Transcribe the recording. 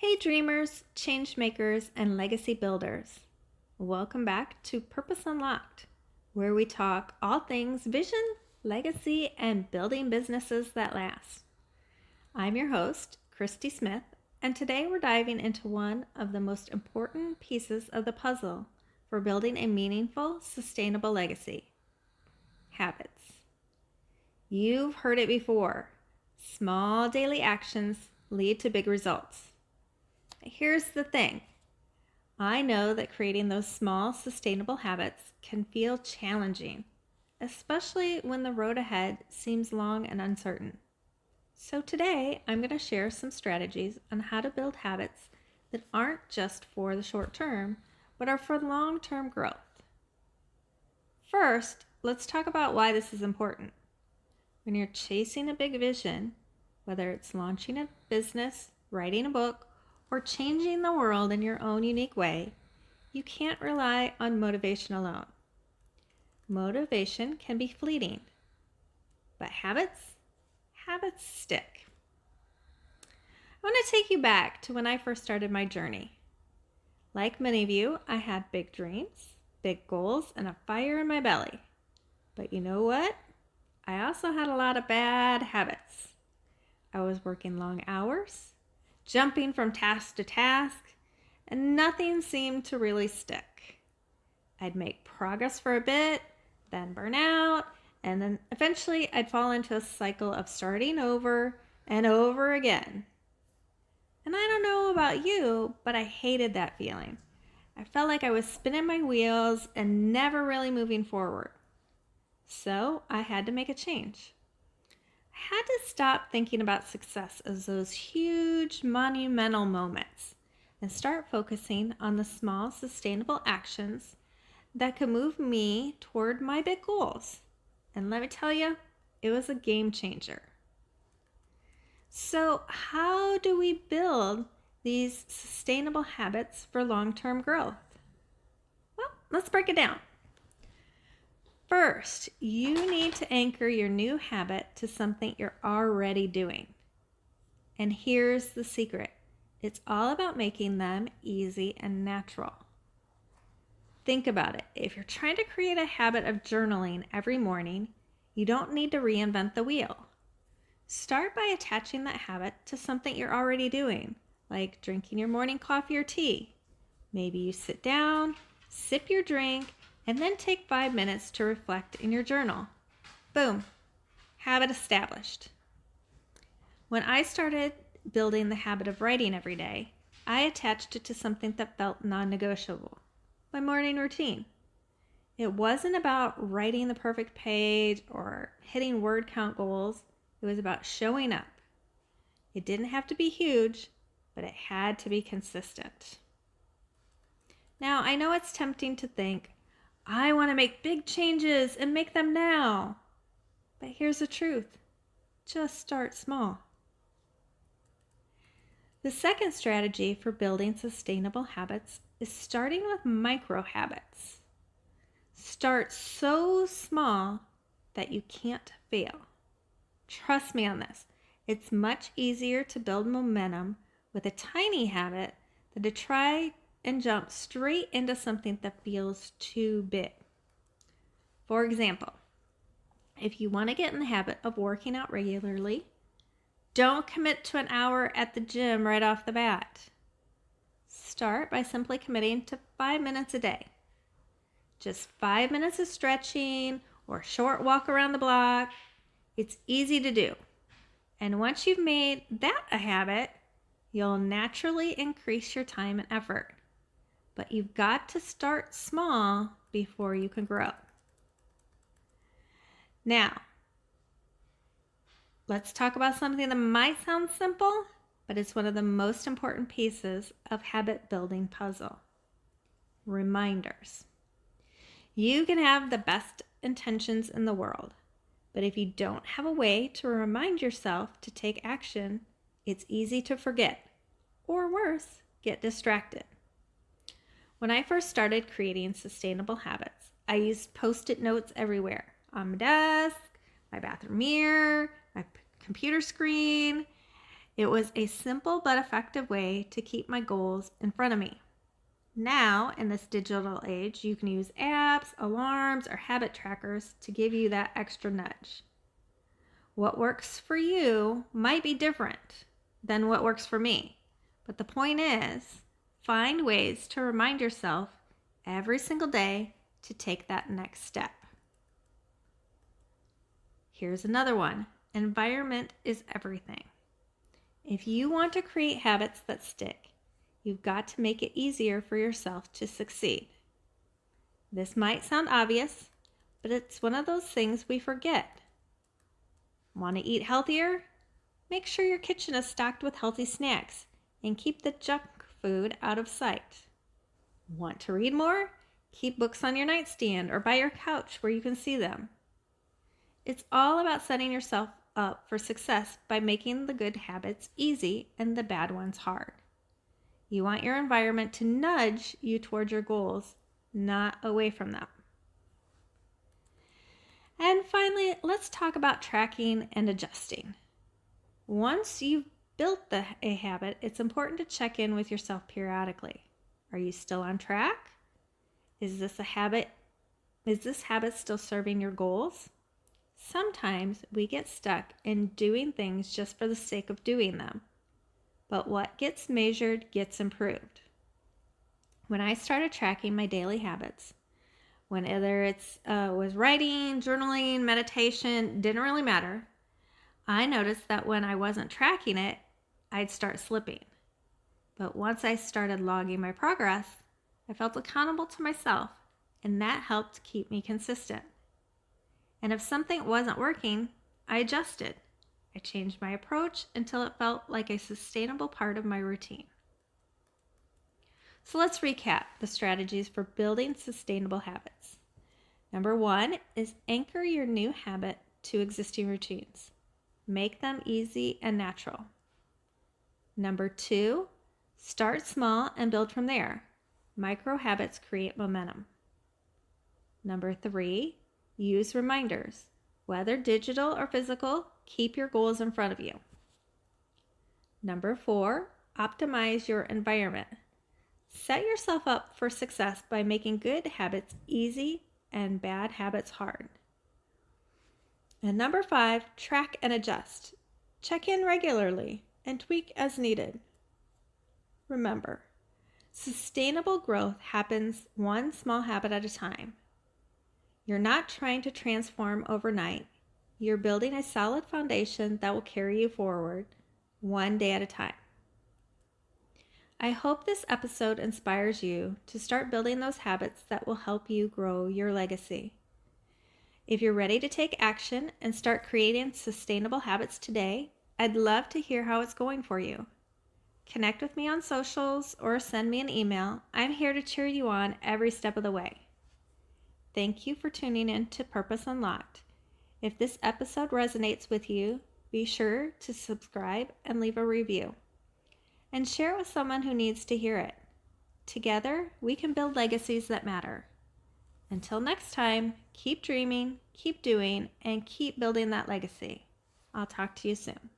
Hey dreamers, changemakers, and legacy builders. Welcome back to Purpose Unlocked, where we talk all things vision, legacy, and building businesses that last. I'm your host, Kristi Smith, and today we're diving into one of the most important pieces of the puzzle for building a meaningful, sustainable legacy: habits. You've heard it before. Small daily actions lead to big results. Here's the thing. I know that creating those small, sustainable habits can feel challenging, especially when the road ahead seems long and uncertain. So today, I'm going to share some strategies on how to build habits that aren't just for the short term, but are for long-term growth. First, let's talk about why this is important. When you're chasing a big vision, whether it's launching a business, writing a book, or changing the world in your own unique way, you can't rely on motivation alone. Motivation can be fleeting, but habits stick. I want to take you back to when I first started my journey. Like many of you, I had big dreams, big goals, and a fire in my belly. But you know what? I also had a lot of bad habits. I was working long hours, jumping from task to task, and nothing seemed to really stick. I'd make progress for a bit, then burn out, and then eventually I'd fall into a cycle of starting over and over again. And I don't know about you, but I hated that feeling. I felt like I was spinning my wheels and never really moving forward. So I had to make a change. I had to stop thinking about success as those huge, monumental moments and start focusing on the small, sustainable actions that could move me toward my big goals. And let me tell you, it was a game changer. So, how do we build these sustainable habits for long-term growth? Well, let's break it down. First, you need to anchor your new habit to something you're already doing. And here's the secret. It's all about making them easy and natural. Think about it. If you're trying to create a habit of journaling every morning, you don't need to reinvent the wheel. Start by attaching that habit to something you're already doing, like drinking your morning coffee or tea. Maybe you sit down, sip your drink, and then take 5 minutes to reflect in your journal. Boom, habit established. When I started building the habit of writing every day, I attached it to something that felt non-negotiable, my morning routine. It wasn't about writing the perfect page or hitting word count goals. It was about showing up. It didn't have to be huge, but it had to be consistent. Now, I know it's tempting to think, I want to make big changes and make them now. But here's the truth. Just start small. The second strategy for building sustainable habits is starting with micro habits. Start so small that you can't fail. Trust me on this. It's much easier to build momentum with a tiny habit than to try and jump straight into something that feels too big. For example, if you want to get in the habit of working out regularly, don't commit to an hour at the gym right off the bat. Start by simply committing to 5 minutes a day. Just 5 minutes of stretching or a short walk around the block. It's easy to do. And once you've made that a habit, you'll naturally increase your time and effort. But you've got to start small before you can grow. Now, let's talk about something that might sound simple, but it's one of the most important pieces of habit building puzzle. Reminders. You can have the best intentions in the world, but if you don't have a way to remind yourself to take action, it's easy to forget, or worse, get distracted. When I first started creating sustainable habits, I used Post-it notes everywhere, on my desk, my bathroom mirror, my computer screen, It was a simple but effective way to keep my goals in front of me. Now, in this digital age, you can use apps, alarms, or habit trackers to give you that extra nudge. What works for you might be different than what works for me. But the point is, find ways to remind yourself every single day to take that next step. Here's another one. Environment is everything. If you want to create habits that stick, you've got to make it easier for yourself to succeed. This might sound obvious, but it's one of those things we forget. Want to eat healthier? Make sure your kitchen is stocked with healthy snacks and keep the junk food out of sight. Want to read more? Keep books on your nightstand or by your couch where you can see them. It's all about setting yourself up for success by making the good habits easy and the bad ones hard. You want your environment to nudge you toward your goals, not away from them. And finally, let's talk about tracking and adjusting. Once you've built a habit, it's important to check in with yourself periodically. Are you still on track? Is this habit still serving your goals? Sometimes we get stuck in doing things just for the sake of doing them. But what gets measured gets improved. When I started tracking my daily habits, whether it was writing, journaling, meditation, didn't really matter, I noticed that when I wasn't tracking it, I'd start slipping. But once I started logging my progress, I felt accountable to myself, and that helped keep me consistent. And if something wasn't working, I adjusted. I changed my approach until it felt like a sustainable part of my routine. So let's recap the strategies for building sustainable habits. Number 1 is anchor your new habit to existing routines. Make them easy and natural. Number 2, start small and build from there. Micro habits create momentum. Number 3, use reminders. Whether digital or physical, keep your goals in front of you. Number 4, optimize your environment. Set yourself up for success by making good habits easy and bad habits hard. And number 5, track and adjust. Check in regularly and tweak as needed. Remember, sustainable growth happens one small habit at a time. You're not trying to transform overnight. You're building a solid foundation that will carry you forward, one day at a time. I hope this episode inspires you to start building those habits that will help you grow your legacy. If you're ready to take action and start creating sustainable habits today, I'd love to hear how it's going for you. Connect with me on socials or send me an email. I'm here to cheer you on every step of the way. Thank you for tuning in to Purpose Unlocked. If this episode resonates with you, be sure to subscribe and leave a review. And share it with someone who needs to hear it. Together, we can build legacies that matter. Until next time, keep dreaming, keep doing, and keep building that legacy. I'll talk to you soon.